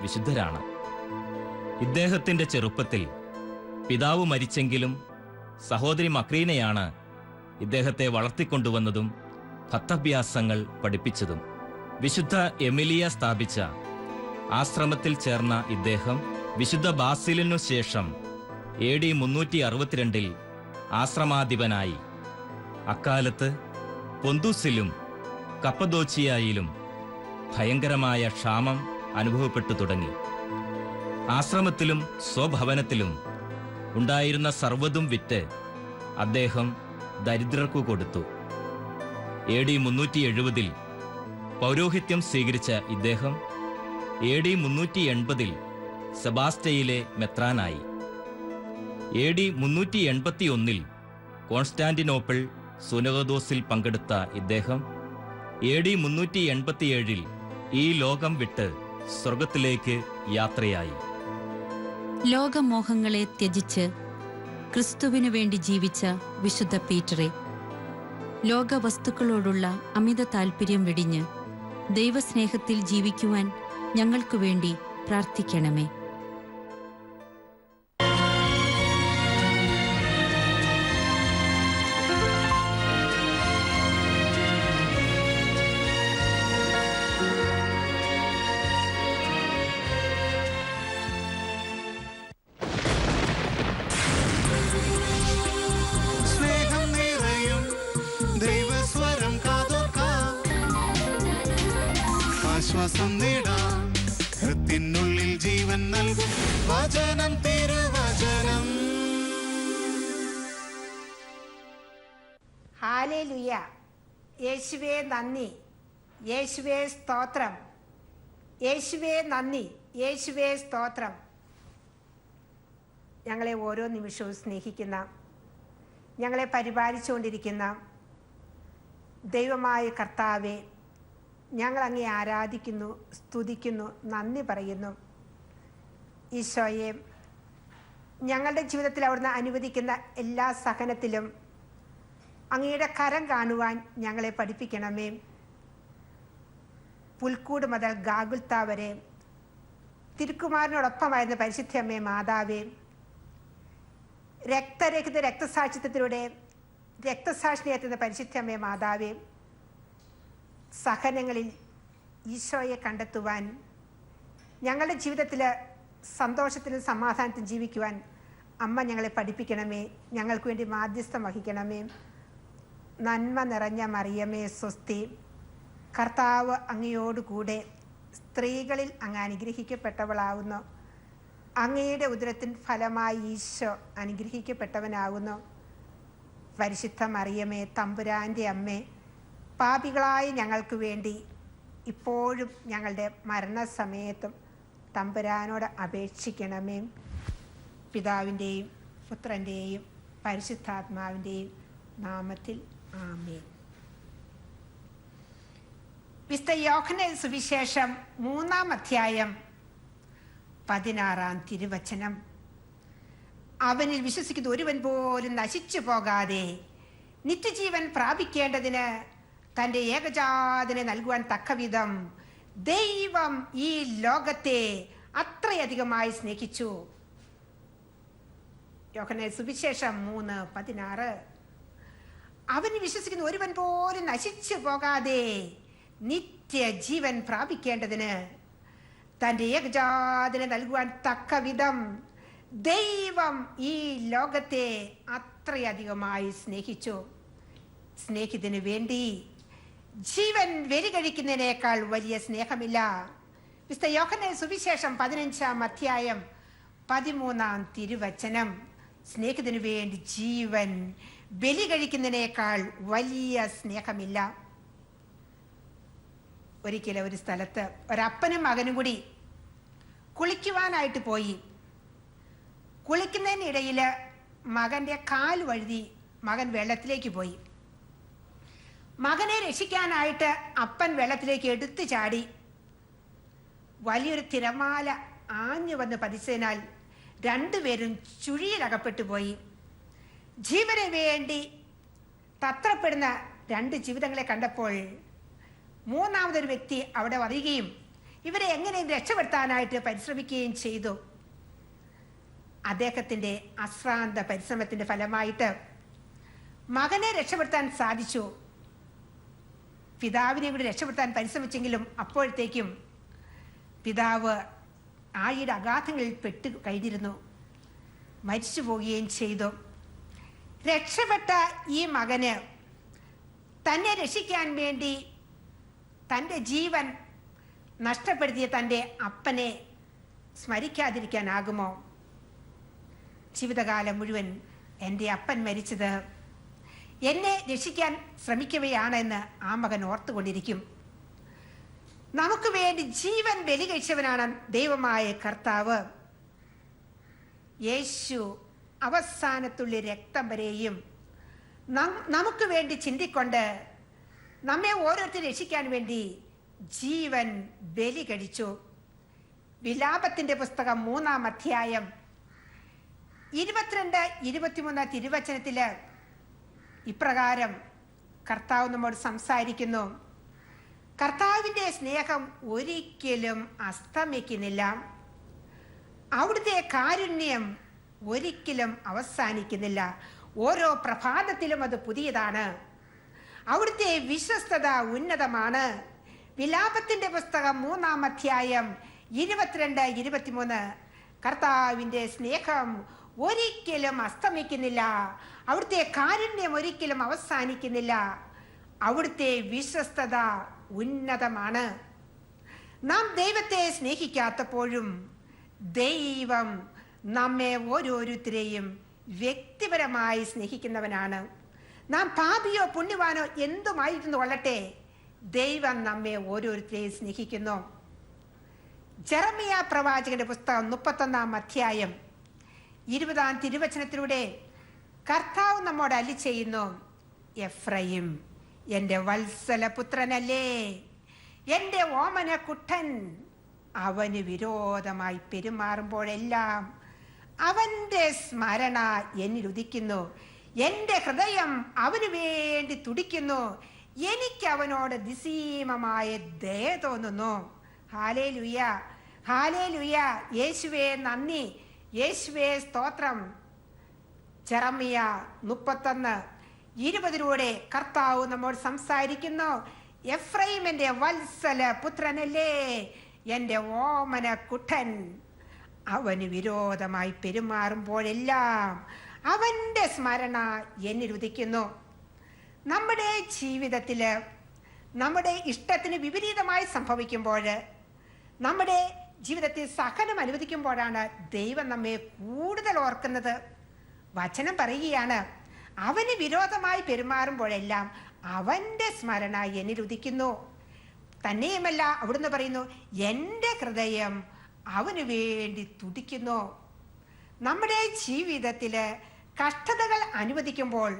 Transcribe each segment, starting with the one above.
വിശുദ്ധരാണ്. ഇദ്ദേഹത്തിന്റെ ചെറുപ്പത്തിൽ പിതാവ് മരിച്ചെങ്കിലും സഹോദരി മക്രീനയാണ് ഇദ്ദേഹത്തെ വളർത്തിക്കൊണ്ടുവന്നതും ഭക്താഭ്യാസങ്ങൾ പഠിപ്പിച്ചതും. വിശുദ്ധ എമിലിയ സ്ഥാപിച്ച ആശ്രമത്തിൽ ചേർന്ന ഇദ്ദേഹം വിശുദ്ധ ബാസിലിനു ശേഷം AD 362 ആശ്രമാധിപനായി. അക്കാലത്ത് പൊന്തൂസിലും കപ്പദോച്ചിയയിലും ഭയങ്കരമായ ക്ഷാമം അനുഭവപ്പെട്ടു തുടങ്ങി. ആശ്രമത്തിലും സ്വഭവനത്തിലും ഉണ്ടായിരുന്ന സർവ്വതും വിറ്റ് അദ്ദേഹം ദരിദ്രർക്കു കൊടുത്തു. AD 370 പൗരോഹിത്യം സ്വീകരിച്ച ഇദ്ദേഹം AD 380 സെബാസ്റ്റയിലെ മെത്രാനായി. AD 381 കോൺസ്റ്റാന്റിനോപ്പിൾ സുനഹദോസിൽ പങ്കെടുത്ത ഇദ്ദേഹം AD 387 ഈ ലോകം വിട്ട് സ്വർഗത്തിലേക്ക് യാത്രയായി. ലോകമോഹങ്ങളെ ത്യജിച്ച് ക്രിസ്തുവിനു വേണ്ടി ജീവിച്ച വിശുദ്ധ പീറ്ററെ, ലോകവസ്തുക്കളോടുള്ള അമിത താൽപര്യം വെടിഞ്ഞ് ദൈവസ്നേഹത്തിൽ ജീവിക്കുവാൻ ഞങ്ങൾക്കു വേണ്ടി പ്രാർത്ഥിക്കണമേ. ആശ്വാസം നേടാം, ഹൃത്തിനുള്ളിൽ ജീവൻ നൽകും വചനം, തിരുവചനം. ഹല്ലേലൂയ. യേശുവേ നന്ദി, യേശുവേ സ്തോത്രം, യേശുവേ നന്ദി, യേശുവേ സ്തോത്രം. ഞങ്ങളെ ഓരോ നിമിഷവും സ്നേഹിക്കുന്ന, ഞങ്ങളെ പരിപാലിച്ചുകൊണ്ടിരിക്കുന്ന ദൈവമായ കർത്താവെ, ഞങ്ങൾ അങ്ങേ ആരാധിക്കുന്നു, സ്തുതിക്കുന്നു, നന്ദി പറയുന്നു. ഈശോയെ, ഞങ്ങളുടെ ജീവിതത്തിൽ അവിടുന്ന് അനുവദിക്കുന്ന എല്ലാ സഹനത്തിലും അങ്ങയുടെ കരം കാണുവാൻ ഞങ്ങളെ പഠിപ്പിക്കണമേ. പുൽക്കൂട് മുതൽ ഗാഗുൽത്ത വരെ തിരുക്കുമാരനോടൊപ്പമായിരുന്ന പരിശുദ്ധമ്മേ മാതാവേ, രക്തരഹിത രക്തസാക്ഷിത്വത്തിലൂടെ രക്തസാക്ഷിയെത്തുന്ന പരിശുദ്ധമ്മേ മാതാവേ, സഹനങ്ങളിൽ ഈശോയെ കണ്ടെത്തുവാൻ, ഞങ്ങളുടെ ജീവിതത്തിൽ സന്തോഷത്തിലും സമാധാനത്തിലും ജീവിക്കുവാൻ അമ്മ ഞങ്ങളെ പഠിപ്പിക്കണമേ. ഞങ്ങൾക്ക് വേണ്ടി മാധ്യസ്ഥം വഹിക്കണമേ. നന്മ നിറഞ്ഞ മറിയമേ സ്വസ്തി, കർത്താവ് അങ്ങയോടുകൂടെ സ്ത്രീകളിൽ അങ്ങ് അനുഗ്രഹിക്കപ്പെട്ടവളാവുന്നു. അങ്ങയുടെ ഉദരത്തിൻ ഫലമായി ഈശോ അനുഗ്രഹിക്കപ്പെട്ടവനാകുന്നു. പരിശുദ്ധ മറിയമേ, തമ്പുരാൻ്റെ അമ്മേ, പാപികളായ ഞങ്ങൾക്ക് വേണ്ടി ഇപ്പോഴും ഞങ്ങളുടെ മരണസമയത്തും തമ്പുരാനോട് അപേക്ഷിക്കണമേ. പിതാവിൻ്റെയും പുത്രൻ്റെയും പരിശുദ്ധാത്മാവിൻ്റെയും നാമത്തിൽ ആമേൻ. വിശുദ്ധ യോഹന്നാൻ സുവിശേഷം 3-ാം അധ്യായം 16-ാം തിരുവചനം. അവനിൽ വിശ്വസിക്കുന്ന ഒരുവൻ പോലും നശിച്ചു പോകാതെ നിത്യജീവൻ പ്രാപിക്കേണ്ടതിന് തൻ്റെ ഏകജാതനെ നൽകുവാൻ തക്കവിധം ദൈവം ഈ ലോകത്തെ അത്രയധികമായി സ്നേഹിച്ചു. യോഹന്നാൻ സുവിശേഷം 3:16. അവന് വിശ്വസിക്കുന്ന ഒരുവൻ പോലും നശിച്ചു പോകാതെ നിത്യജീവൻ പ്രാപിക്കേണ്ടതിന് തൻ്റെ ഏകജാതനെ നൽകുവാൻ തക്കവിധം ദൈവം ഈ ലോകത്തെ അത്രയധികമായി സ്നേഹിച്ചു. സ്നേഹിതന് വേണ്ടി ജീവൻ ബലി കഴിക്കുന്നതിനേക്കാൾ വലിയ സ്നേഹമില്ല. വിശുദ്ധ യോഹന്നാൻ സുവിശേഷം 15-ാം അധ്യായം 13-ാം തിരുവചനം. സ്നേഹിതന് വേണ്ടി ജീവൻ ബലി കഴിക്കുന്നതിനേക്കാൾ വലിയ സ്നേഹമില്ല. ഒരിക്കലും ഒരു സ്ഥലത്ത് ഒരപ്പനും മകനും കൂടി കുളിക്കുവാനായിട്ട് പോയി. കുളിക്കുന്നതിനിടയിൽ മകൻ്റെ കാൽ വഴുതി മകൻ വെള്ളത്തിലേക്ക് പോയി. മകനെ രക്ഷിക്കാനായിട്ട് അപ്പൻ വെള്ളത്തിലേക്ക് എടുത്തു ചാടി. വലിയൊരു തിരമാല ആഞ്ഞു വന്ന് പതിച്ചതിനാൽ രണ്ടുപേരും ചുഴിയിലകപ്പെട്ടു പോയി. ജീവന് വേണ്ടി തത്രപ്പെടുന്ന രണ്ട് ജീവിതങ്ങളെ കണ്ടപ്പോൾ മൂന്നാമതൊരു വ്യക്തി അവിടെ വരികയും ഇവരെ എങ്ങനെയും രക്ഷപ്പെടുത്താനായിട്ട് പരിശ്രമിക്കുകയും ചെയ്തു. അദ്ദേഹത്തിൻ്റെ അശ്രാന്ത പരിശ്രമത്തിൻ്റെ ഫലമായിട്ട് മകനെ രക്ഷപ്പെടുത്താൻ സാധിച്ചു. പിതാവിനെ കൂടി രക്ഷപ്പെടുത്താൻ പരിശ്രമിച്ചെങ്കിലും അപ്പോഴത്തേക്കും പിതാവ് ആഴിയുടെ അഗാധങ്ങളിൽ പെട്ട് കഴിഞ്ഞിരുന്നു, മരിച്ചു പോവുകയും ചെയ്തു. രക്ഷപ്പെട്ട ഈ മകന് തന്നെ രക്ഷിക്കാൻ വേണ്ടി തൻ്റെ ജീവൻ നഷ്ടപ്പെടുത്തിയ തൻ്റെ അപ്പനെ സ്മരിക്കാതിരിക്കാനാകുമോ? ജീവിതകാലം മുഴുവൻ എൻ്റെ അപ്പൻ മരിച്ചത് എന്നെ രക്ഷിക്കാൻ ശ്രമിക്കവെയാണെന്ന് ആ മകൻ ഓർത്തുകൊണ്ടിരിക്കും. നമുക്ക് വേണ്ടി ജീവൻ ബലി കഴിച്ചവനാണ് ദൈവമായ കർത്താവ്. യേശു അവസാനത്തുള്ളി രക്തം വരെയും നമുക്ക് വേണ്ടി ചിന്തിക്കൊണ്ട് നമ്മെ ഓരോരുത്തരും രക്ഷിക്കാൻ വേണ്ടി ജീവൻ ബലി കഴിച്ചു. വിലാപത്തിൻ്റെ പുസ്തകം 3-ാം അധ്യായം 22-23 തിരുവചനത്തിൽ ഇപ്രകാരം കർത്താവ് നമ്മോട് സംസാരിക്കുന്നു. കർത്താവിൻ്റെ സ്നേഹം ഒരിക്കലും അസ്തമിക്കുന്നില്ല, അവിടുത്തെ കാരുണ്യം ഒരിക്കലും അവസാനിക്കുന്നില്ല, ഓരോ പ്രഭാതത്തിലും അത് പുതിയതാണ്, അവിടുത്തെ വിശ്വസ്തത ഉന്നതമാണ്. വിലാപത്തിൻ്റെ പുസ്തകം 3-ാം അധ്യായം 22-23. കർത്താവിൻ്റെ സ്നേഹം ഒരിക്കലും അസ്തമിക്കുന്നില്ല, അവിടുത്തെ കാരുണ്യം ഒരിക്കലും അവസാനിക്കുന്നില്ല, അവിടുത്തെ വിശ്വസ്തത ഉന്നതമാണ്. നാം ദൈവത്തെ സ്നേഹിക്കാത്തപ്പോഴും ദൈവം നമ്മെ ഓരോരുത്തരെയും വ്യക്തിപരമായി സ്നേഹിക്കുന്നവനാണ്. നാം പാപിയോ പുണ്യവാനോ എന്തുമായിരുന്നു കൊള്ളട്ടെ, ദൈവം നമ്മെ ഓരോരുത്തരെയും സ്നേഹിക്കുന്നു. ജെറമിയ പ്രവാചകന്റെ പുസ്തകം 31-ാം അധ്യായം 20-ാം തിരുവചനത്തിലൂടെ കർത്താവ് നമ്മോട് അരുളി ചെയ്യുന്നു, എഫ്രയീം എൻ്റെ വത്സലപുത്രനല്ലേ, എൻ്റെ ഓമന കുട്ടൻ, അവന് വിരോധമായി പെരുമാറുമ്പോഴെല്ലാം അവൻ്റെ സ്മരണ എന്നിൽ ഉദിക്കുന്നു, എൻ്റെ ഹൃദയം അവന് വേണ്ടി തുടിക്കുന്നു, എനിക്ക് അവനോട് നിസ്സീമമായ ദയ തോന്നുന്നു. Hallelujah, hallelujah. യേശുവേ നന്ദി, യേശുവേ സ്തോത്രം. ജെറമിയ 31:20 കർത്താവ് നമ്മോട് സംസാരിക്കുന്നു, എഫ്രയീം എൻ്റെ വത്സല പുത്രനല്ലേ, എൻ്റെ ഓമന കുട്ടൻ, അവന് വിരോധമായി പെരുമാറുമ്പോഴെല്ലാം അവൻ്റെ സ്മരണ എന്നിൽ ഉദിക്കുന്നു. നമ്മുടെ ജീവിതത്തിൽ നമ്മുടെ ഇഷ്ടത്തിന് വിപരീതമായി സംഭവിക്കുമ്പോൾ, നമ്മുടെ ജീവിതത്തിൽ സഹനം അനുവദിക്കുമ്പോഴാണ് ദൈവം നമ്മെ കൂടുതൽ ഓർക്കുന്നത്. വചനം പറയുകയാണ്, അവന് വിരോധമായി പെരുമാറുമ്പോഴെല്ലാം അവൻ്റെ സ്മരണ എന്നിൽ ഉദിക്കുന്നു. തന്നെയുമല്ല, അവിടുന്ന് പറയുന്നു, എൻ്റെ ഹൃദയം അവന് വേണ്ടി തുടിക്കുന്നു. നമ്മുടെ ജീവിതത്തിൽ കഷ്ടതകൾ അനുവദിക്കുമ്പോൾ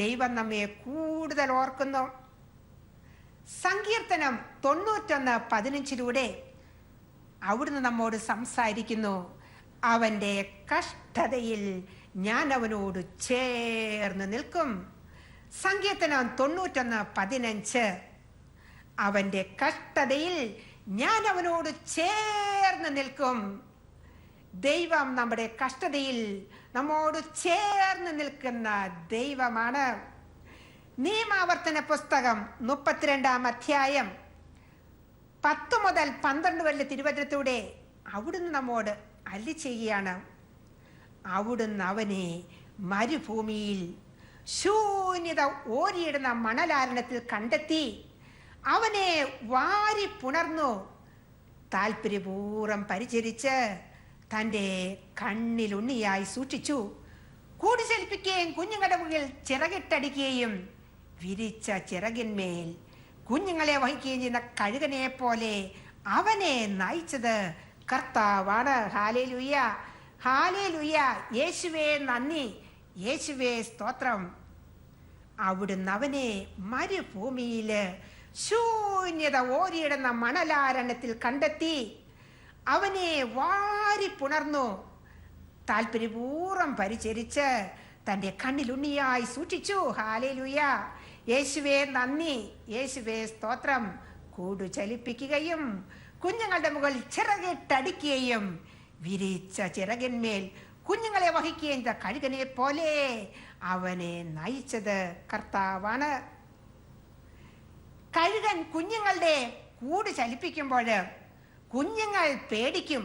ദൈവം നമ്മെ കൂടുതൽ ഓർക്കുന്നു. സങ്കീർത്തനം 91:15 അവിടുന്ന് നമ്മോട് സംസാരിക്കുന്നു, അവൻ്റെ കഷ്ടതയിൽ ഞാൻ അവനോട് ചേർന്ന് നിൽക്കും. സങ്കീർത്തനം 91:15 അവൻ്റെ കഷ്ടതയിൽ ഞാൻ അവനോട് ചേർന്ന് നിൽക്കും. ദൈവം നമ്മുടെ കഷ്ടതയിൽ നമ്മോട് ചേർന്ന് നിൽക്കുന്ന ദൈവമാണ്. നിയമാവർത്തന പുസ്തകം 32-ാം അധ്യായം 10 മുതൽ 12 വരെ തിരുവചനത്തിലൂടെ അവിടുന്ന് നമ്മോട് അരുളി ചെയ്യുകയാണ്, അവിടുന്ന് അവനെ മരുഭൂമിയിൽ ശൂന്യത ഓരിയിടുന്ന മണലാരണത്തിൽ കണ്ടെത്തി അവനെ വാരി പുണർന്നു താല്പര്യപൂർവ്വം പരിചരിച്ച് തൻ്റെ കണ്ണിലുണ്ണിയായി സൂക്ഷിച്ചു. കൂടിച്ചേൽപ്പിക്കുകയും കുഞ്ഞുങ്ങളുടെ മുകളിൽ ചിറകിട്ടടിക്കുകയും വിരിച്ച ചിറകിന്മേൽ കുഞ്ഞുങ്ങളെ വഹിക്കുകയും ചെയ്യുന്ന കഴുകനെ പോലെ അവനെ നയിച്ചത് കർത്താവാണ്. Hallelujah, hallelujah. യേശുവേ നന്ദി, യേശുവേ സ്തോത്രം. അവിടുന്ന് അവനെ മരുഭൂമിയിൽ ശൂന്യത ഓരിയിടുന്ന മണലാരണത്തിൽ കണ്ടെത്തി അവനെ വാരി പുണർന്നു താല്പര്യപൂർവ്വം പരിചരിച്ച് തൻ്റെ കണ്ണിലുണ്ണിയായി സൂക്ഷിച്ചു. ഹല്ലേലൂയ, യേശുവേ നന്ദി, യേശുവേ സ്തോത്രം. കൂടു ചലിപ്പിക്കുകയും കുഞ്ഞുങ്ങളുടെ മുകളിൽ ചിറകിട്ടടിക്കുകയും വിരിച്ച ചിറകിന്മേൽ കുഞ്ഞുങ്ങളെ വഹിക്കുകയും ചെയ്ത കഴുകനെ പോലെ അവനെ നയിച്ചത് കർത്താവാണ്. കഴുകൻ കുഞ്ഞുങ്ങളുടെ കൂട് ചലിപ്പിക്കുമ്പോൾ കുഞ്ഞുങ്ങൾ പേടിക്കും.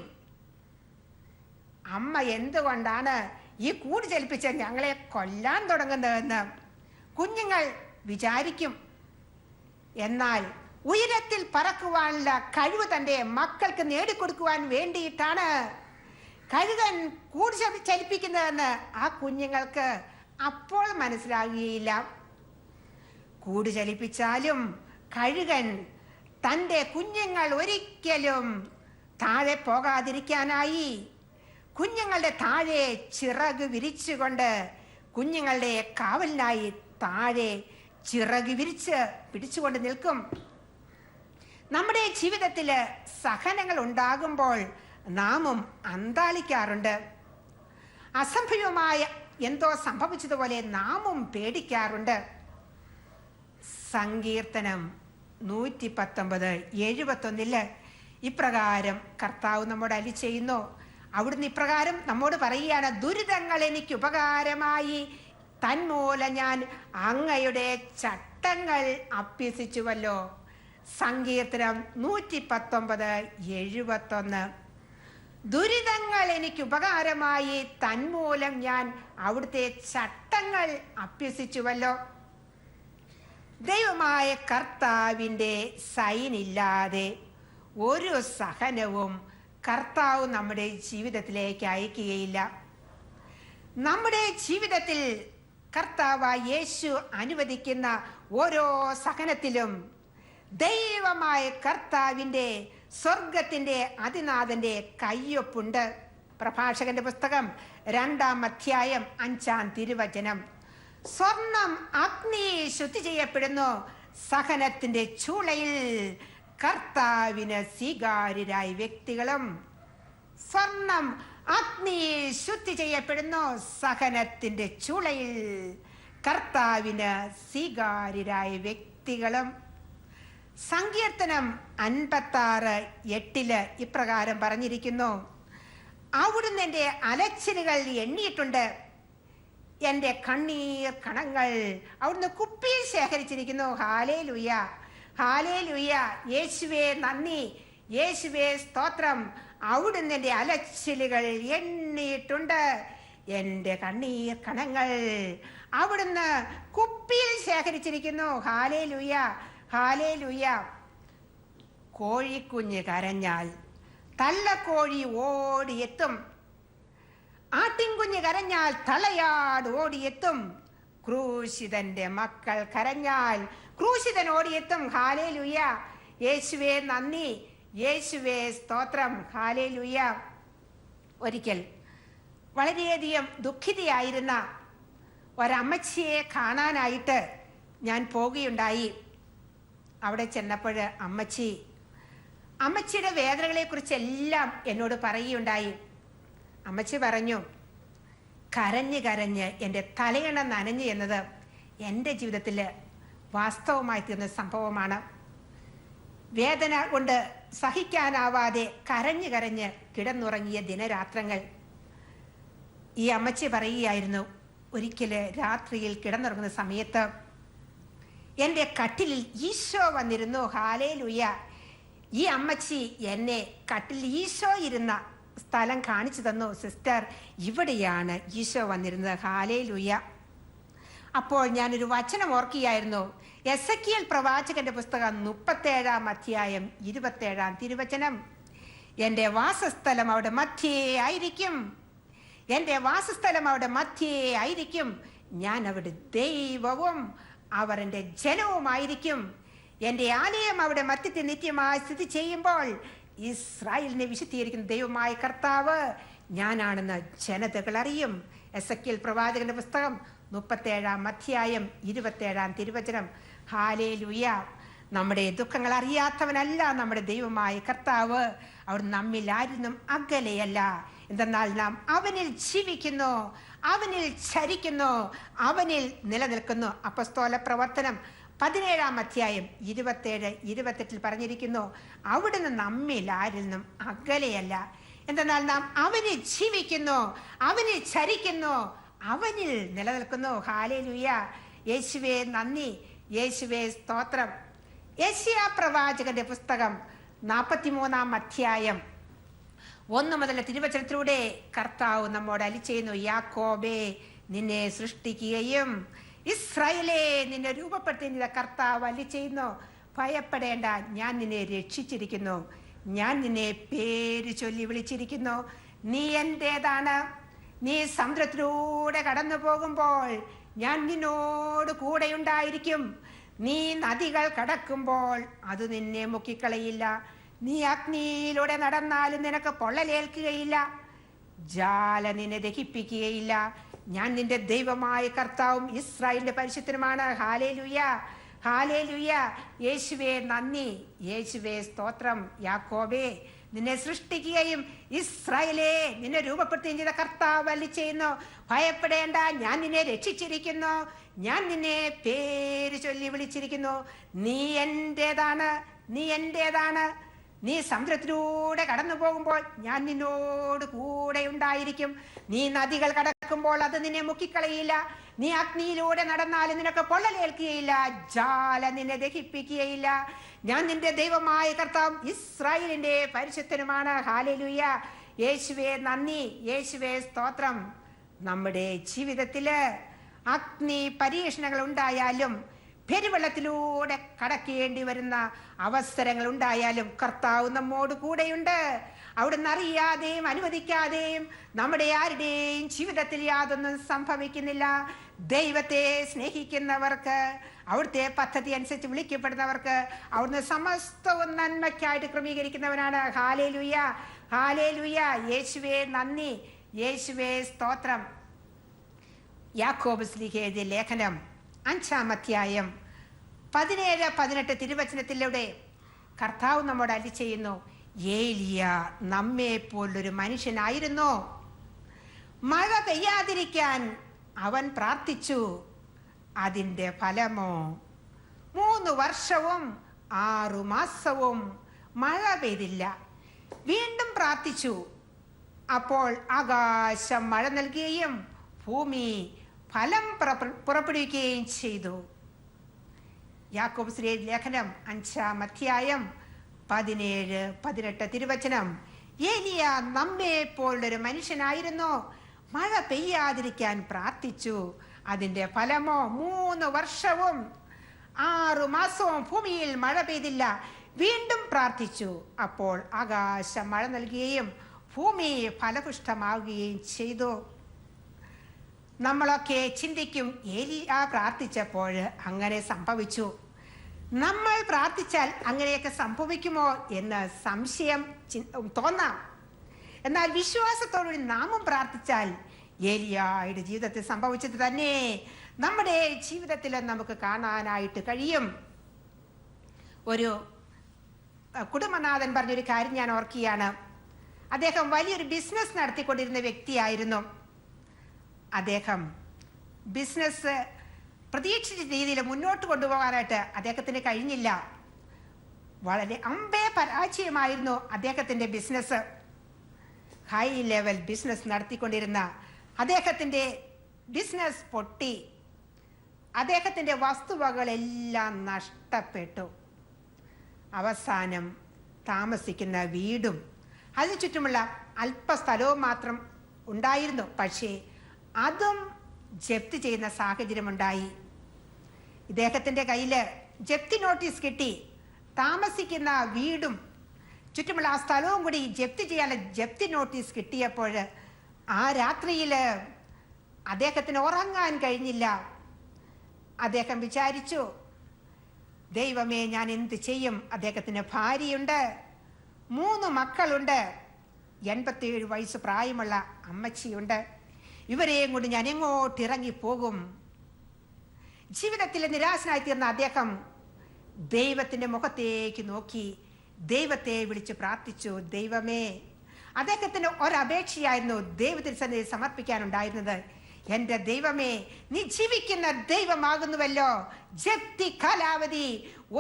അമ്മ എന്തുകൊണ്ടാണ് ഈ കൂട് ചലിപ്പിച്ച് ഞങ്ങളെ കൊല്ലാൻ തുടങ്ങുന്നതെന്ന് കുഞ്ഞുങ്ങൾ വിചാരിക്കും. എന്നാൽ ഉയരത്തിൽ പറക്കുവാനുള്ള കഴിവ് തൻ്റെ മക്കൾക്ക് നേടിക്കൊടുക്കുവാൻ വേണ്ടിയിട്ടാണ് കഴുകൻ കൂട് ചലിപ്പിക്കുന്നതെന്ന് ആ കുഞ്ഞുങ്ങൾക്ക് അപ്പോൾ മനസ്സിലാകുകയില്ല. കൂട് ചലിപ്പിച്ചാലും കഴുകൻ തൻ്റെ കുഞ്ഞുങ്ങൾ ഒരിക്കലും താഴെ പോകാതിരിക്കാനായി കുഞ്ഞുങ്ങളുടെ താഴെ ചിറക് വിരിച്ചുകൊണ്ട് കുഞ്ഞുങ്ങളുടെ കാവലിനായി താഴെ ചിറക് വിരിച്ച് പിടിച്ചുകൊണ്ട് നിൽക്കും. നമ്മുടെ ജീവിതത്തിൽ സഹനങ്ങൾ ഉണ്ടാകുമ്പോൾ നാമും അന്താളിക്കാറുണ്ട്. അസംഭവ്യമായ എന്തോ സംഭവിച്ചതുപോലെ നാമും പേടിക്കാറുണ്ട്. സങ്കീർത്തനം 119:71 ഇപ്രകാരം കർത്താവ് നമ്മോട് അരുളി ചെയ്യുന്നു. അവിടുന്ന് ഇപ്രകാരം നമ്മോട് പറയുകയാണ്, ദുരിതങ്ങൾ എനിക്ക് ഉപകാരമായി, തന്മൂലം ഞാൻ അങ്ങയുടെ ചട്ടങ്ങൾ അഭ്യസിച്ചുവല്ലോ. സങ്കീർത്തനം 119:71. ദുരിതങ്ങൾ എനിക്ക് ഉപകാരമായി, തന്മൂലം ഞാൻ അവിടുത്തെ ചട്ടങ്ങൾ അഭ്യസിച്ചുവല്ലോ. ദൈവമായ കർത്താവിൻ്റെ സൈനില്ലാതെ ഒരു സഹനവും കർത്താവ് നമ്മുടെ ജീവിതത്തിലേക്ക് അയക്കുകയില്ല. നമ്മുടെ ജീവിതത്തിൽ കർത്താവ് യേശു അനുവദിക്കുന്ന ഓരോ സഹനത്തിലും ദൈവമായ കർത്താവിൻ്റെ സ്വർഗത്തിൻ്റെ അതിനാഥന്റെ കയ്യൊപ്പുണ്ട്. പ്രഭാഷകന്റെ പുസ്തകം 2-ാം അധ്യായം 5-ാം തിരുവചനം. സ്വർണം അഗ്നി ശുദ്ധി ചെയ്യപ്പെടുന്നു, സഹനത്തിന്റെ ചൂളയിൽ കർത്താവിന് സ്വീകാര്യരായ വ്യക്തികളും. സ്വർണം അഗ്നി ശുദ്ധി ചെയ്യപ്പെടുന്നു, സഹനത്തിന്റെ ചൂളയിൽ കർത്താവിന് സ്വീകാര്യരായ വ്യക്തികളും. സങ്കീർത്തനം 56:8 ഇപ്രകാരം പറഞ്ഞിരിക്കുന്നു, അവിടുന്ന് എൻ്റെ അലച്ചിലുകൾ എണ്ണിയിട്ടുണ്ട്, എൻ്റെ കണ്ണീർ കണങ്ങൾ അവിടുന്ന് കുപ്പിയിൽ ശേഖരിച്ചിരിക്കുന്നു. Hallelujah, hallelujah. യേശുവേ നന്ദി, യേശുവേ സ്തോത്രം. അവിടുന്ന് എൻ്റെ അലച്ചിലുകൾ എണ്ണിയിട്ടുണ്ട്, എൻ്റെ കണ്ണീർ കണങ്ങൾ അവിടുന്ന് കുപ്പിയിൽ ശേഖരിച്ചിരിക്കുന്നു. Hallelujah, hallelujah. കോഴിക്കുഞ്ഞ് കരഞ്ഞാൽ തള്ളക്കോഴി ഓടിയെത്തും, ആട്ടിൻകുഞ്ഞ് കരഞ്ഞാൽ തളയാട് ഓടിയെത്തും, ക്രൂശിതന്റെ മക്കൾ കരഞ്ഞാൽ ക്രൂശിതൻ ഓടിയെത്തും. ഹാലേലൂയ. യേശുവേ നന്ദി, യേശുവേ സ്തോത്രം. ഹാലേലൂയ. ഒരിക്കൽ വളരെയധികം ദുഃഖിതയായിരുന്ന ഒരമ്മച്ചിയെ കാണാനായിട്ട് ഞാൻ പോകുകയുണ്ടായി. അവിടെ ചെന്നപ്പോൾ അമ്മച്ചിയുടെ വേദനകളെക്കുറിച്ചെല്ലാം എന്നോട് പറയുകയുണ്ടായി. അമ്മച്ചി പറഞ്ഞു, കരഞ്ഞ് കരഞ്ഞ് എൻ്റെ തലയണ നനഞ്ഞു എന്നത് എൻ്റെ ജീവിതത്തിൽ വാസ്തവമായി തീർന്ന സംഭവമാണ്. വേദന കൊണ്ട് സഹിക്കാനാവാതെ കരഞ്ഞ് കരഞ്ഞ് കിടന്നുറങ്ങിയ ദിനരാത്രങ്ങൾ. ഈ അമ്മച്ചി പറയുകയായിരുന്നു, ഒരിക്കൽ രാത്രിയിൽ കിടന്നുറങ്ങുന്ന സമയത്ത് എൻ്റെ കട്ടിലിൽ ഈശോ വന്നിരുന്നു. ഹാലേലൂയ. ഈ അമ്മച്ചി എന്നെ കട്ടിലിൽ ഈശോ ഇരുന്ന സ്ഥലം കാണിച്ചു തന്നു. സിസ്റ്റർ, ഇവിടെയാണ് ഈശോ വന്നിരുന്നത്. ഹാലേലൂയ. അപ്പോൾ ഞാനൊരു വചനം ഓർക്കുകയായിരുന്നു. എസെക്കിയേൽ പ്രവാചകന്റെ പുസ്തകം 37-ാം അധ്യായം 27-ാം തിരുവചനം. എൻ്റെ വാസസ്ഥലം അവിടെ മധ്യേ ആയിരിക്കും, എൻ്റെ വാസസ്ഥലം അവിടെ മധ്യേ ആയിരിക്കും, ഞാൻ അവിടെ ദൈവവും അവർ എൻ്റെ ജനവുമായിരിക്കും. എൻ്റെ ആലയം അവിടെ മധ്യത്തിൽ നിത്യമായി സ്ഥിതി ചെയ്യുമ്പോൾ ഇസ്രായേലിനെ വിശുദ്ധീകരിക്കുന്ന ദൈവമായ കർത്താവ് ഞാനാണെന്ന് ജനതകൾ അറിയും. എസെക്കിയേൽ പ്രവാചകന്റെ പുസ്തകം 37-ാം അധ്യായം 27-ാം തിരുവചനം. ഹാലേലൂയ. നമ്മുടെ ദുഃഖങ്ങൾ അറിയാത്തവനല്ല നമ്മുടെ ദൈവമായ കർത്താവ്. അവർ നമ്മിൽ ആരും അകലെയല്ല. എന്തെന്നാൽ നാം അവനിൽ ജീവിക്കുന്നു, അവനിൽ ചരിക്കുന്നു, അവനിൽ നിലനിൽക്കുന്നു. അപ്പസ്തോല പ്രവർത്തനം 17-ാം അധ്യായം 27-28 പറഞ്ഞിരിക്കുന്നു, അവിടുന്ന് നമ്മിൽ ആരിൽ നിന്നും അകലെയല്ല. എന്തെന്നാൽ നാം അവന് ജീവിക്കുന്നു, അവന് ചരിക്കുന്നു, അവനിൽ നിലനിൽക്കുന്നു. ഹല്ലേലൂയ. യേശുവേ നന്ദി, യേശുവേ സ്തോത്രം. യെശയ്യാ പ്രവാചകന്റെ പുസ്തകം 43-ാം അധ്യായം 1 മുതൽ തിരുവചനത്തിലൂടെ കർത്താവ് നമ്മോട് അരുളിച്ചെയ്യുന്നു, യാക്കോബേ നിന്നെ സൃഷ്ടിക്കുകയും ഇസ്രായേലേ നിന്നെ രൂപപ്പെടുത്തിയ കർത്താവ് അരുളിച്ചെയ്യുന്നു, ഭയപ്പെടേണ്ട, ഞാൻ നിന്നെ രക്ഷിച്ചിരിക്കുന്നു, ഞാൻ നിന്നെ പേര് ചൊല്ലി വിളിച്ചിരിക്കുന്നു. നീ എന്റേതാണ്. നീ സമുദ്രത്തിലൂടെ കടന്നു പോകുമ്പോൾ ഞാൻ നിന്നോട് കൂടെയുണ്ടായിരിക്കും. നീ നദികൾ കടക്കുമ്പോൾ അത് നിന്നെ മുക്കിക്കളയില്ല. നീ അഗ്നിയിലൂടെ നടന്നാലും നിനക്ക് പൊള്ളലേൽക്കുകയില്ല, ജാല നിന്നെ ദഹിപ്പിക്കുകയില്ല. ഞാൻ നിന്റെ ദൈവമായ കർത്താവും ഇസ്രായേലിന്റെ പരിശുദ്ധനുമാണ്. Hallelujah, hallelujah. യേശുവേ നന്ദി, യേശുവേ സ്തോത്രം. യാക്കോബേ നിന്നെ സൃഷ്ടിക്കുകയും ഇസ്രായേലേ നിന്നെ രൂപപ്പെടുത്തുകയും ചെയ്ത കർത്താവ് അരുളിച്ചെയ്യുന്നു, ഭയപ്പെടേണ്ട, ഞാൻ നിന്നെ രക്ഷിച്ചിരിക്കുന്നു, ഞാൻ നിന്നെ പേര് ചൊല്ലി വിളിച്ചിരിക്കുന്നു. നീ എന്റേതാണ്, നീ എന്റേതാണ്. നീ സമുദ്രത്തിലൂടെ കടന്നു പോകുമ്പോൾ ഞാൻ നിന്നോട് കൂടെ ഉണ്ടായിരിക്കും. നീ നദികൾ കടക്കുമ്പോൾ അത് നിന്നെ മുക്കിക്കളയില്ല. നീ അഗ്നിയിലൂടെ നടന്നാലും നിനക്ക് പൊള്ളലേൽക്കുകയില്ല, ജാല നിന്നെ ദഹിപ്പിക്കുകയില്ല. ഞാൻ നിന്റെ ദൈവമായ കർത്താവ് ഇസ്രായേലിന്റെ പരിശുദ്ധനുമാണ്. ഹല്ലേലൂയ. യേശുവേ നന്ദി, യേശുവേ സ്തോത്രം. നമ്മുടെ ജീവിതത്തില് അഗ്നി പരീക്ഷണങ്ങൾ ഉണ്ടായാലും, പെരുവെള്ളത്തിലൂടെ കടക്കേണ്ടി വരുന്ന അവസരങ്ങൾ ഉണ്ടായാലും കർത്താവ് നമ്മോട് കൂടെയുണ്ട്. അവിടുന്ന് അറിയാതെയും അനുവദിക്കാതെയും നമ്മുടെ ആരുടെയും ജീവിതത്തിൽ യാതൊന്നും സംഭവിക്കുന്നില്ല. ദൈവത്തെ സ്നേഹിക്കുന്നവർക്ക്, അവിടുത്തെ പദ്ധതി അനുസരിച്ച് വിളിക്കപ്പെടുന്നവർക്ക് അവിടുന്ന് സമസ്തവും നന്മയ്ക്കായിട്ട് ക്രമീകരിക്കുന്നവനാണ്. Hallelujah, hallelujah. യേശുവേ നന്ദി, യേശുവേ സ്തോത്രം. യാക്കോബ് ശ്ലീഹ എഴുതിയ ലേഖനം 5-ാം അധ്യായം 17-18 തിരുവചനത്തിലൂടെ കർത്താവ് നമ്മോട് അരുളിച്ചെയ്യുന്നു, ഏലിയ നമ്മെ പോലൊരു മനുഷ്യനായിരുന്നു. മഴ പെയ്യാതിരിക്കാൻ അവൻ പ്രാർത്ഥിച്ചു, അതിൻ്റെ ഫലമോ 3 വർഷവും 6 മാസവും മഴ പെയ്തില്ല. വീണ്ടും പ്രാർത്ഥിച്ചു, അപ്പോൾ ആകാശം മഴ നൽകുകയും ഭൂമി ഫലം പുറപ്പെടുവിക്കുകയും ചെയ്തു. യാക്കോബ് ശ്ലീഹ ലേഖനം 5-ാം അധ്യായം 17-18 തിരുവചനം. ഏലിയ നമ്മെ പോലൊരു മനുഷ്യനായിരുന്നു. മഴ പെയ്യാതിരിക്കാൻ പ്രാർത്ഥിച്ചു, അതിന്റെ ഫലമോ 3 വർഷവും 6 മാസവും ഭൂമിയിൽ മഴ പെയ്തില്ല. വീണ്ടും പ്രാർത്ഥിച്ചു, അപ്പോൾ ആകാശം മഴ നൽകുകയും ഭൂമി ഫലപുഷ്ടമാവുകയും ചെയ്തു. നമ്മളൊക്കെ ചിന്തിക്കും, ഏലിയ പ്രാർത്ഥിച്ചപ്പോൾ അങ്ങനെ സംഭവിച്ചു. നമ്മൾ പ്രാർത്ഥിച്ചാൽ അങ്ങനെയൊക്കെ സംഭവിക്കുമോ എന്ന് സംശയം തോന്നാം. എന്നാൽ വിശ്വാസത്തോടുകൂടി നാമും പ്രാർത്ഥിച്ചാൽ ഏലിയായുടെ ജീവിതത്തിൽ സംഭവിച്ചത് തന്നെ നമ്മുടെ ജീവിതത്തിൽ നമുക്ക് കാണാനായിട്ട് കഴിയും. ഒരു കുടുംബനാഥൻ പറഞ്ഞൊരു കാര്യം ഞാൻ ഓർക്കുകയാണ്. അദ്ദേഹം വലിയൊരു ബിസിനസ് നടത്തിക്കൊണ്ടിരുന്ന വ്യക്തിയായിരുന്നു. അദ്ദേഹം ബിസിനസ് പ്രതീക്ഷിച്ച രീതിയിൽ മുന്നോട്ട് കൊണ്ടുപോകാനായിട്ട് അദ്ദേഹത്തിന് കഴിഞ്ഞില്ല. വളരെ പരാജയമായിരുന്നു അദ്ദേഹത്തിൻ്റെ ബിസിനസ്. ഹൈ ലെവൽ ബിസിനസ് നടത്തിക്കൊണ്ടിരുന്ന അദ്ദേഹത്തിൻ്റെ ബിസിനസ് പൊട്ടി. അദ്ദേഹത്തിൻ്റെ വസ്തുവകളെല്ലാം നഷ്ടപ്പെട്ടു. അവസാനം താമസിക്കുന്ന വീടും അതിനു ചുറ്റുമുള്ള അല്പസ്ഥലവും മാത്രം ഉണ്ടായിരുന്നു. പക്ഷേ അതും ജപ്തി ചെയ്യുന്ന സാഹചര്യമുണ്ടായി. ഇദ്ദേഹത്തിൻ്റെ കയ്യിൽ ജപ്തി നോട്ടീസ് കിട്ടി. താമസിക്കുന്ന വീടും ചുറ്റുമുള്ള ആ സ്ഥലവും കൂടി ജപ്തി ചെയ്യാനുള്ള ജപ്തി നോട്ടീസ് കിട്ടിയപ്പോൾ ആ രാത്രിയിൽ അദ്ദേഹത്തിന് ഉറങ്ങാൻ കഴിഞ്ഞില്ല. അദ്ദേഹം വിചാരിച്ചു, ദൈവമേ ഞാൻ എന്ത് ചെയ്യും? അദ്ദേഹത്തിന് ഭാര്യയുണ്ട്, 3 മക്കളുണ്ട്, 87 വയസ്സ് പ്രായമുള്ള അമ്മച്ചിയുണ്ട്. ഇവരെയും കൊണ്ട് ഞാൻ എങ്ങോട്ട് ഇറങ്ങിപ്പോകും? ജീവിതത്തിൽ നിരാശനായി തീർന്ന അദ്ദേഹം ദൈവത്തിൻ്റെ മുഖത്തേക്ക് നോക്കി ദൈവത്തെ വിളിച്ച് പ്രാർത്ഥിച്ചു. ദൈവമേ, അദ്ദേഹത്തിന് ഒരപേക്ഷയായിരുന്നു ദൈവത്തിന് സന്നിധിയിൽ സമർപ്പിക്കാനുണ്ടായിരുന്നത്. എന്റെ ദൈവമേ, നീ ജീവിക്കുന്ന ദൈവമാകുന്നുവല്ലോ. ജപ്തി കാലാവധി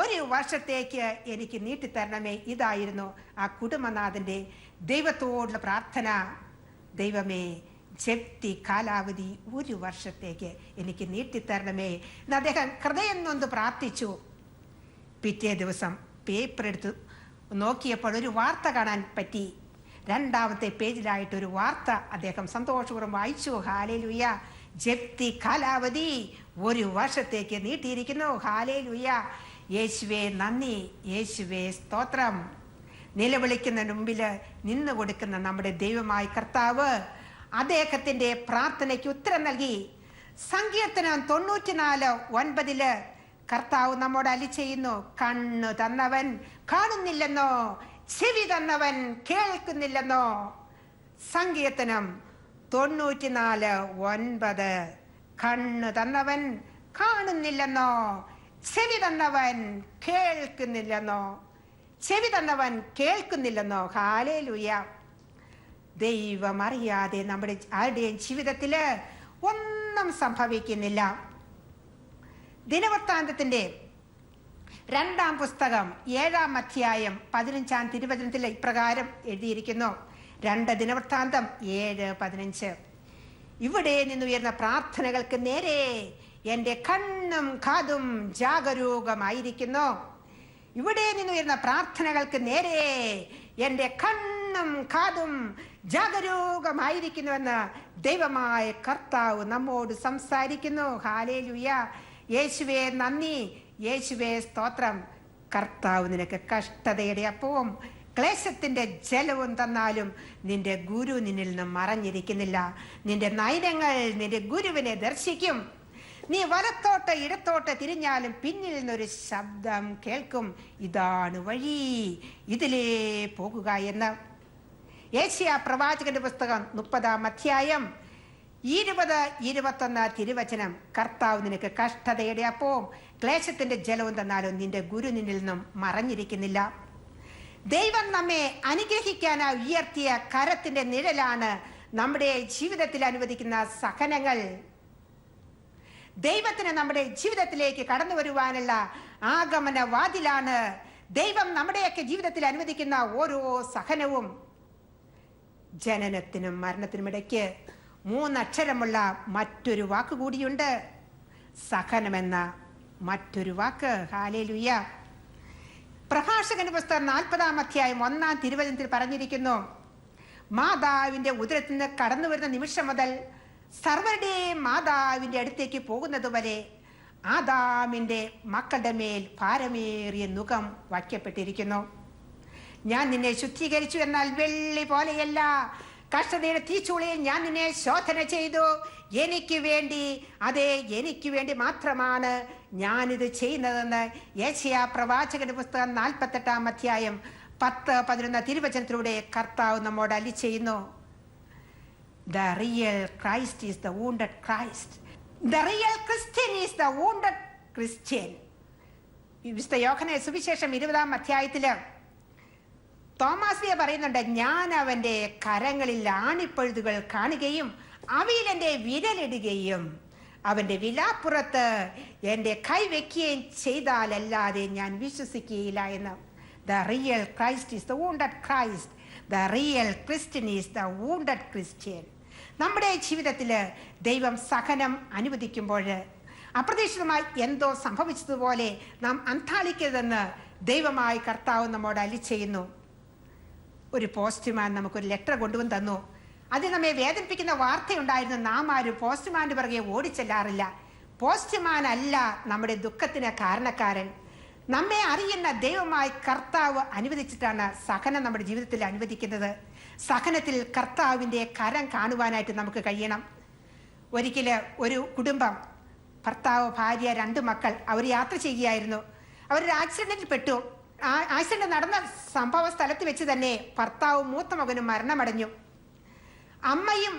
1 വർഷത്തേക്ക് എനിക്ക് നീട്ടിത്തരണമേ. ഇതായിരുന്നു ആ കുടുംബനാഥന്റെ ദൈവത്തോടുള്ള പ്രാർത്ഥന. ദൈവമേ, ജപ്തി കാലാവധി 1 വർഷത്തേക്ക് എനിക്ക് നീട്ടിത്തരണമേ എന്ന് അദ്ദേഹം ഹൃദയം നൊന്ത് പ്രാർത്ഥിച്ചു. പിറ്റേ ദിവസം പേപ്പർ എടുത്ത് നോക്കിയപ്പോൾ ഒരു വാർത്ത കാണാൻ പറ്റി. 2ാമത്തെ പേജിലായിട്ടൊരു വാർത്ത അദ്ദേഹം സന്തോഷപൂർവ്വം വായിച്ചു. ഹല്ലേലൂയ, ജപ്തി കാലാവധി 1 വർഷത്തേക്ക് നീട്ടിയിരിക്കുന്നു. ഹല്ലേലൂയ, യേശുവേ നന്ദി, യേശുവേ സ്തോത്രം. നിലവിളിക്കുന്ന മുമ്പിൽ നിന്ന് കൊടുക്കുന്ന നമ്മുടെ ദൈവമായ കർത്താവ് അദ്ദേഹത്തിന്റെ പ്രാർത്ഥനയ്ക്ക് ഉത്തരം നൽകി. സങ്കീർത്തനം 94:9 കർത്താവ് നമ്മോട് അരുളി ചെയ്യുന്നു, കണ്ണു തന്നവൻ കാണുന്നില്ലെന്നോ, ചെവി തന്നവൻ കേൾക്കുന്നില്ലെന്നോ. സങ്കീർത്തനം 94:9 കണ്ണു തന്നവൻ കാണുന്നില്ലെന്നോ, ചെവി തന്നവൻ കേൾക്കുന്നില്ലെന്നോ. ചെവി തന്നവൻ കേൾക്കുന്നില്ലെന്നോ. ഹല്ലേലൂയ. ദൈവം അറിയാതെ നമ്മുടെ ആരുടെയും ജീവിതത്തില് ഒന്നും സംഭവിക്കുന്നില്ല. ദിനവൃത്താന്തത്തിന്റെ 2-ാം പുസ്തകം 7-ാം അധ്യായം 15-ാം തിരുവചനത്തിൽ ഇപ്രകാരം എഴുതിയിരിക്കുന്നു. 2 ദിനവൃത്താന്തം 7:15. ഇവിടെ നിന്നുയർന്ന പ്രാർത്ഥനകൾക്ക് നേരെ എൻ്റെ കണ്ണും കാതും ജാഗരൂകമായിരിക്കുന്നു. ഇവിടെ നിന്നുയർന്ന പ്രാർത്ഥനകൾക്ക് നേരെ എൻ്റെ കണ്ണും കാതും ജാഗരൂകമായിരിക്കുന്നുവെന്ന് ദൈവമായ കർത്താവ് നമ്മോട് സംസാരിക്കുന്നു. ഹല്ലേലൂയ, യേശുവേ നന്ദി, യേശുവേ സ്തോത്രം. കർത്താവ് നിനക്ക് കഷ്ടതയുടെ അപ്പവും ക്ലേശത്തിന്റെ ജലവും തന്നാലും നിന്റെ ഗുരു നിന്നിൽ നിന്നും മറഞ്ഞിരിക്കുന്നില്ല. നിന്റെ നയനങ്ങൾ നിന്റെ ഗുരുവിനെ ദർശിക്കും. നീ വലത്തോട്ട് ഇടത്തോട്ട് തിരിഞ്ഞാലും പിന്നിൽ നിന്നൊരു ശബ്ദം കേൾക്കും, ഇതാണ് വഴി, ഇതിലേ പോകുക എന്ന്. യേശയ്യാ പ്രവാചകന്റെ പുസ്തകം 30-ാം അധ്യായം 20-21 തിരുവചനം. കർത്താവ് നിനക്ക് കഷ്ടതയുടെ അപ്പവും ക്ലേശത്തിന്റെ ജലവും തന്നാലും നിന്റെ ഗുരു നിന്നിൽ നിന്നും മറഞ്ഞിരിക്കുന്നില്ല. ദൈവം നമ്മെ അനുഗ്രഹിക്കാനായി ഉയർത്തിയ കരത്തിന്റെ നിഴലാണ് നമ്മുടെ ജീവിതത്തിൽ അനുവദിക്കുന്ന സഹനങ്ങൾ. ദൈവത്തിന് നമ്മുടെ ജീവിതത്തിലേക്ക് കടന്നു വരുവാനുള്ള ആഗമന വാതിലാണ് ദൈവം നമ്മുടെയൊക്കെ ജീവിതത്തിൽ അനുവദിക്കുന്ന ഓരോ സഹനവും. ജനനത്തിനും മരണത്തിനും ഇടയ്ക്ക് 3 അക്ഷരമുള്ള മറ്റൊരു വാക്ക് കൂടിയുണ്ട്, സഹനമെന്ന മറ്റൊരു വാക്ക്. ഹല്ലേലൂയ. പ്രഭാഷകന്റെ പുസ്തകം 40-ാം അധ്യായം 1-ാം തിരുവചനത്തിൽ പറഞ്ഞിരിക്കുന്നു, മാതാവിന്റെ ഉദരത്തിൽ നിന്ന് കടന്നു വരുന്ന നിമിഷം മുതൽ സർവരുടെയും മാതാവിന്റെ അടുത്തേക്ക് പോകുന്നത് വരെ ആദാമിന്റെ മക്കളുടെ മേൽ ഭാരമേറിയ നുകം വയ്ക്കപ്പെട്ടിരിക്കുന്നു. ഞാൻ നിന്നെ ശുദ്ധീകരിച്ചു, എന്നാൽ വെള്ളി പോലെയല്ല. കഷ്ടതയുടെ തീച്ചൂളയിൽ ഞാൻ നിന്നെ ശോധന ചെയ്തു. എനിക്ക് വേണ്ടി, അതെ എനിക്ക് വേണ്ടി മാത്രമാണ് ഞാനിത് ചെയ്യുന്നതെന്ന് യെശയ്യാ പ്രവാചകന്റെ പുസ്തകം 48-ാം അധ്യായം 10-11 തിരുവചനത്തിലൂടെ കർത്താവ് നമ്മോട് അരുളി ചെയ്യുന്നു. The real Christ is the wounded Christ. The real Christian is the wounded Christian. വിശുദ്ധ യോഹന്നാന്റെ സുവിശേഷം 20-ാം അധ്യായത്തില് തോമാസ് പറയുന്നുണ്ട്, ഞാൻ അവന്റെ കരങ്ങളിൽ ആണിപ്പഴുതുകൾ കാണുകയും അവയിൽ എൻ്റെ വിരലിടുകയും അവന്റെ വിലാപ്പുറത്ത് എൻ്റെ കൈ വെക്കുകയും ചെയ്താലല്ലാതെ ഞാൻ വിശ്വസിക്കുകയില്ല എന്ന്. The real Christ is the wounded Christ. The real Christian is the wounded Christian. നമ്മുടെ ജീവിതത്തിൽ ദൈവം സഹനം അനുവദിക്കുമ്പോൾ അപ്രതീക്ഷിതമായി എന്തോ സംഭവിച്ചതുപോലെ നാം അന്താളിക്കരുതെന്ന് ദൈവമായ കർത്താവ് നമ്മോട് അരുളി ചെയ്യുന്നു. ഒരു പോസ്റ്റ്മാൻ നമുക്കൊരു ലെറ്റർ കൊണ്ടുവന്ന് തന്നു. അതിൽ നമ്മെ വേദനിപ്പിക്കുന്ന വാർത്തയുണ്ടായിരുന്നു. നാം ആരും പോസ്റ്റ്മാന്റെ പിറകെ ഓടിച്ചെല്ലാറില്ല. പോസ്റ്റ്മാൻ അല്ല നമ്മുടെ ദുഃഖത്തിന് കാരണക്കാരൻ. നമ്മെ അറിയുന്ന ദൈവമായി കർത്താവ് അനുവദിച്ചിട്ടാണ് സഹനം നമ്മുടെ ജീവിതത്തിൽ അനുവദിക്കുന്നത്. സഹനത്തിൽ കർത്താവിൻ്റെ കരം കാണുവാനായിട്ട് നമുക്ക് കഴിയണം. ഒരിക്കൽ ഒരു കുടുംബം, ഭർത്താവ്, ഭാര്യ, 2 മക്കൾ, അവർ യാത്ര ചെയ്യുകയായിരുന്നു. അവരൊരു ആക്സിഡന്റിൽ പെട്ടു. ആ ആക്സിഡന്റ് നടന്ന സംഭവ സ്ഥലത്ത് വെച്ച് തന്നെ ഭർത്താവും മൂത്ത മകനും മരണമടഞ്ഞു. അമ്മയും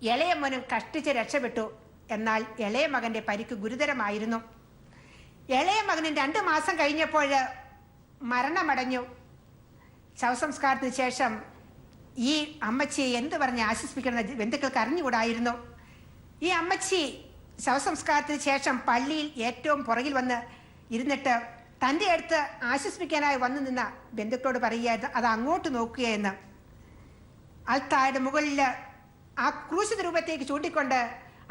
ഇളയ മോനും കഷ്ടിച്ച് രക്ഷപ്പെട്ടു. എന്നാൽ ഇളയ മകന്റെ പരിക്ക് ഗുരുതരമായിരുന്നു. ഇളയ മകനും 2 മാസം കഴിഞ്ഞപ്പോൾ മരണമടഞ്ഞു. ശവസംസ്കാരത്തിന് ശേഷം ഈ അമ്മച്ചിയെ എന്ത് പറഞ്ഞ് ആശ്വസിപ്പിക്കണമെന്ന് ബന്ധുക്കൾക്ക് അറിഞ്ഞുകൂടായിരുന്നു. ഈ അമ്മച്ചി ശവസംസ്കാരത്തിന് ശേഷം പള്ളിയിൽ ഏറ്റവും പുറകിൽ വന്ന് ഇരുന്നിട്ട് തൻ്റെ അടുത്ത് ആശ്വസിപ്പിക്കാനായി വന്നു നിന്ന ബന്ധുക്കളോട് പറയുകയായിരുന്നു, അത് അങ്ങോട്ട് നോക്കുകയെന്ന്. അൾത്തായുടെ മുകളിൽ ആ ക്രൂശിത രൂപത്തേക്ക് ചൂണ്ടിക്കൊണ്ട്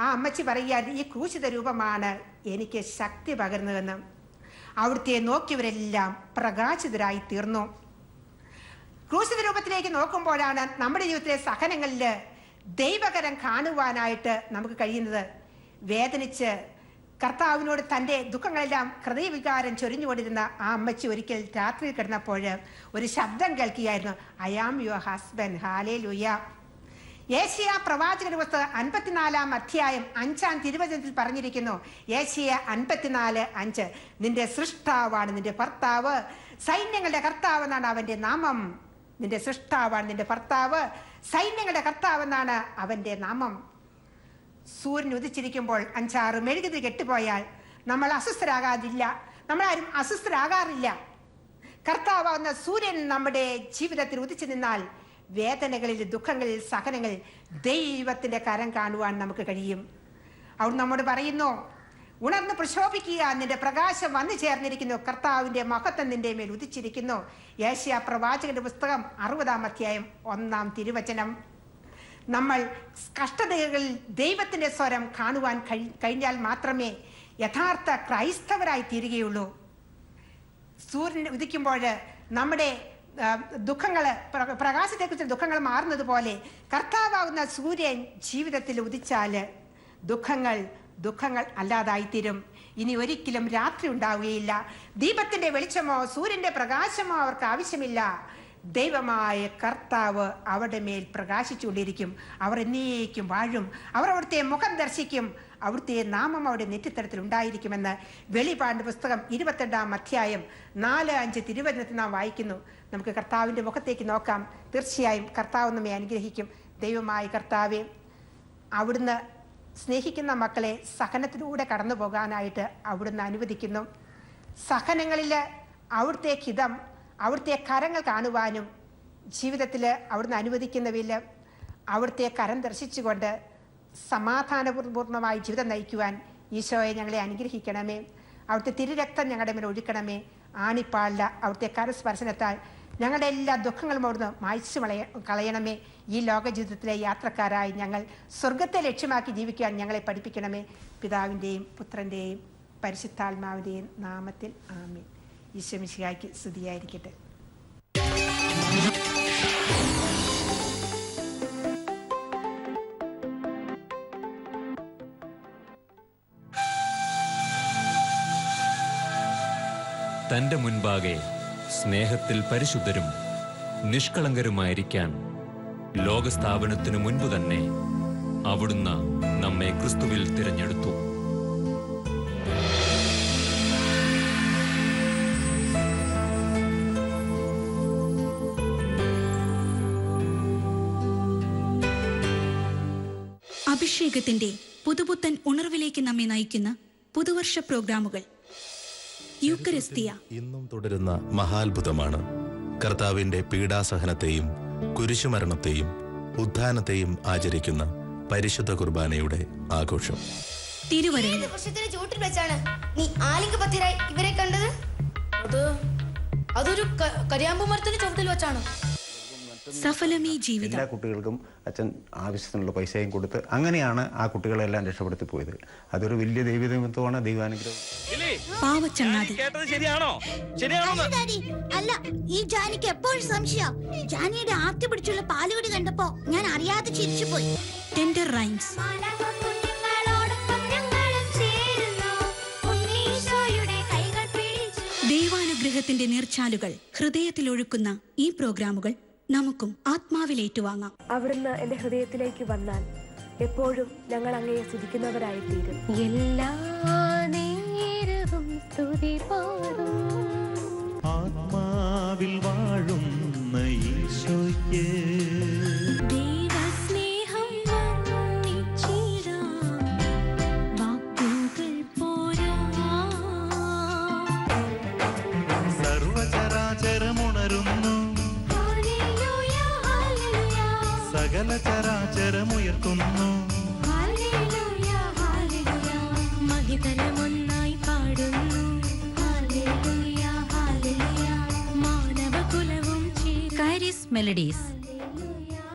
ആ അമ്മച്ചി പറയുകയായിരുന്നു, ഈ ക്രൂശിത രൂപമാണ് എനിക്ക് ശക്തി പകർന്നതെന്ന്. അവിടുത്തെ നോക്കിയവരെല്ലാം പ്രകാശിതരായി തീർന്നു. ക്രൂശിത രൂപത്തിലേക്ക് നോക്കുമ്പോഴാണ് നമ്മുടെ ജീവിതത്തിലെ സഹനങ്ങളിൽ ദൈവകരം കാണുവാനായിട്ട് നമുക്ക് കഴിയുന്നത്. വേദനിച്ച് കർത്താവിനോട് തൻ്റെ ദുഃഖങ്ങളെല്ലാം ഹൃദയവികാരം ചൊരിഞ്ഞുകൊണ്ടിരുന്ന ആ അമ്മച്ചി ഒരിക്കൽ രാത്രിയിൽ കിടന്നപ്പോൾ ഒരു ശബ്ദം കേൾക്കുകയായിരുന്നു, I am your husband. Hallelujah. യേശയ്യാ പ്രവാചകന്റെ പുസ്തകം 54 അധ്യായം 5 തിരുവചനത്തിൽ പറഞ്ഞിരിക്കുന്നു, യേശയ്യാ 54:5, നിന്റെ സൃഷ്ടാവാണ് നിന്റെ ഭർത്താവ്, സൈന്യങ്ങളുടെ കർത്താവ് എന്നാണ് അവന്റെ നാമം. നിന്റെ സൃഷ്ടാവാണ് നിന്റെ ഭർത്താവ്, സൈന്യങ്ങളുടെ കർത്താവ് എന്നാണ് അവന്റെ നാമം. സൂര്യൻ ഉദിച്ചിരിക്കുമ്പോൾ 5-6 മെഴുകുതിരി കെട്ടുപോയാൽ നമ്മൾ അസ്വസ്ഥരാകാതില്ല, നമ്മളാരും അസ്വസ്ഥരാകാറില്ല. കർത്താവാകുന്ന സൂര്യൻ നമ്മുടെ ജീവിതത്തിൽ ഉദിച്ചു നിന്നാൽ വേദനകളിൽ, ദുഃഖങ്ങളിൽ, സഹനങ്ങളിൽ ദൈവത്തിന്റെ കരം കാണുവാൻ നമുക്ക് കഴിയും. അവിടെ നമ്മോട് പറയുന്നു, ഉണർന്ന് പ്രശോഭിക്കുക, നിന്റെ പ്രകാശം വന്നു ചേർന്നിരിക്കുന്നു, കർത്താവിന്റെ മഹത്വം നിന്റെ മേൽ ഉദിച്ചിരിക്കുന്നു. യേശയ്യാ പ്രവാചകന്റെ പുസ്തകം 60 അധ്യായം 1 തിരുവചനം. നമ്മൾ കഷ്ടതകളിൽ ദൈവത്തിന്റെ സ്വരം കാണുവാൻ കഴിഞ്ഞാൽ മാത്രമേ യഥാർത്ഥ ക്രൈസ്തവരായി തീരുകയുള്ളൂ. സൂര്യൻ ഉദിക്കുമ്പോൾ നമ്മുടെ ദുഃഖങ്ങള്, പ്രകാശത്തെക്കുറിച്ച് ദുഃഖങ്ങൾ മാറുന്നത് പോലെ കർത്താവാകുന്ന സൂര്യൻ ജീവിതത്തിൽ ഉദിച്ചാല് ദുഃഖങ്ങൾ അല്ലാതായിത്തീരും. ഇനി ഒരിക്കലും രാത്രി ഉണ്ടാവുകയില്ല. ദീപത്തിന്റെ വെളിച്ചമോ സൂര്യന്റെ പ്രകാശമോ അവർക്ക് ആവശ്യമില്ല. ദൈവമായ കർത്താവ് അവരുടെ മേൽ പ്രകാശിച്ചുകൊണ്ടിരിക്കും. അവർ എന്നേക്കും വാഴും. അവർ അവിടുത്തെ മുഖം ദർശിക്കും. അവിടുത്തെ നാമം അവിടെ നെറ്റിത്തരത്തിൽ ഉണ്ടായിരിക്കുമെന്ന് വെളിപാടിന്റെ പുസ്തകം 22 അധ്യായം 4-5 തിരുവചനത്തിൽ നാം വായിക്കുന്നു. നമുക്ക് കർത്താവിന്റെ മുഖത്തേക്ക് നോക്കാം. തീർച്ചയായും കർത്താവ് നമ്മെ അനുഗ്രഹിക്കും. ദൈവമായ കർത്താവെ, അവിടുന്ന് സ്നേഹിക്കുന്ന മക്കളെ സഹനത്തിലൂടെ കടന്നു പോകാനായിട്ട് അവിടുന്ന് അനുവദിക്കുന്നു. സഹനങ്ങളിൽ അവിടുത്തെ ഹിതം, അവിടുത്തെ കരങ്ങൾ കാണുവാനും ജീവിതത്തിൽ അവിടുന്ന് അനുവദിക്കുന്നവയിൽ അവിടുത്തെ കരം ദർശിച്ചുകൊണ്ട് സമാധാനപൂർണ്ണമായി ജീവിതം നയിക്കുവാൻ ഈശോയെ ഞങ്ങളെ അനുഗ്രഹിക്കണമേ. അവിടുത്തെ തിരുരക്തം ഞങ്ങളുടെ മേൽ ഒഴുക്കണമേ. ആണിപ്പാടില്ല അവിടുത്തെ കരസ്പർശനത്താൽ ഞങ്ങളുടെ എല്ലാ ദുഃഖങ്ങളും അവിടുന്ന് മായ്ച്ചു കളയണമേ. ഈ ലോക ജീവിതത്തിലെ യാത്രക്കാരായി ഞങ്ങൾ സ്വർഗത്തെ ലക്ഷ്യമാക്കി ജീവിക്കാൻ ഞങ്ങളെ പഠിപ്പിക്കണമേ. പിതാവിൻ്റെയും പുത്രൻ്റെയും പരിശുദ്ധാത്മാവിൻ്റെയും നാമത്തിൽ ആമേൻ. ഈശോ മിശിഹായ്ക്ക് സ്തുതിയായിരിക്കട്ടെ. തന്റെ മുൻപാകെ സ്നേഹത്തിൽ പരിശുദ്ധരും നിഷ്കളങ്കരുമായിരിക്കാൻ ലോകസ്ഥാപനത്തിനു മുൻപ് തന്നെ അവിടുന്ന് നമ്മെ ക്രിസ്തുവിൽ തിരഞ്ഞെടുത്തു. അഭിഷേകത്തിന്റെ പുതുപുത്തൻ ഉണർവിലേക്ക് നമ്മെ നയിക്കുന്ന പുതുവർഷ പ്രോഗ്രാമുകൾ. യൂക്കറിസ്തിയ ഇന്നും തുടരുന്ന മഹാത്ഭുതമാണ് കർത്താവിന്റെ പീഡാസഹനത്തെയും കുരിശുമരണത്തെയും ഉത്ഥാനത്തെയും ആചരിക്കുന്ന പരിശുദ്ധ കുർബാനയുടെ ആഘോഷം. തിരുവരങ്ങ് ചോട്ടിൽ വെച്ചാണ് നീ ആലിംഗപത്യരായി ഇവരെ കണ്ടത്? അതൊരു കരിയാമ്പു മരത്തിന്റെ ചോട്ടിൽ വെച്ചാണ്. സഫലമീ ജീവിതം. എല്ലാ കുട്ടികൾക്കും അച്ഛൻ ആവശ്യത്തിനുള്ള പൈസയും കൊടുത്ത് അങ്ങനെയാണ് ആ കുട്ടികളെല്ലാം രക്ഷപ്പെടുത്തി പോയത്. അതൊരു വലിയ ദൈവദൈവത്വമാണ്, ദൈവാനുഗ്രഹം. പാവച്ചങ്ങാതി അല്ല, ഈ ജാനിക്ക് എപ്പോഴും സംശയം. ജാനിയുടെ ആർത്തി പിടിച്ചുള്ള പാലുകടി കണ്ടപ്പോ ഞാൻ അറിയാതെ ചിരിച്ചുപോയി. Tender rhymes. ദൈവാനുഗ്രഹത്തിന്റെ നീർച്ചാലുകൾ ഹൃദയത്തിൽ ഒഴുക്കുന്ന ഈ പ്രോഗ്രാമുകൾ നമുക്കും ആത്മാവിൽ ഏറ്റുവാങ്ങാം. അവിടുന്ന് എന്റെ ഹൃദയത്തിലേക്ക് വന്നാൽ എപ്പോഴും ഞങ്ങൾ അങ്ങയെ സ്തുതിക്കുന്നവരായിത്തീരും. എല്ലാ നേരവും സ്തുതി പാടും. ആത്മാവിൽ വാഴുന്ന ഈശോയ്ക്ക് ദൈവസ്നേഹം വർണ്ണിച്ചിടാം, വാക്കുകൾ പോരാ. സർവചരാചരമുണരുന്നു, സകല ചരാചരമുയർത്തുന്നു, മഹിതലമൊന്നായി പാടുന്നു ഹല്ലേലൂയ ഹല്ലേലൂയ മാനവകുലവും കാരിസ് മെലഡീസ്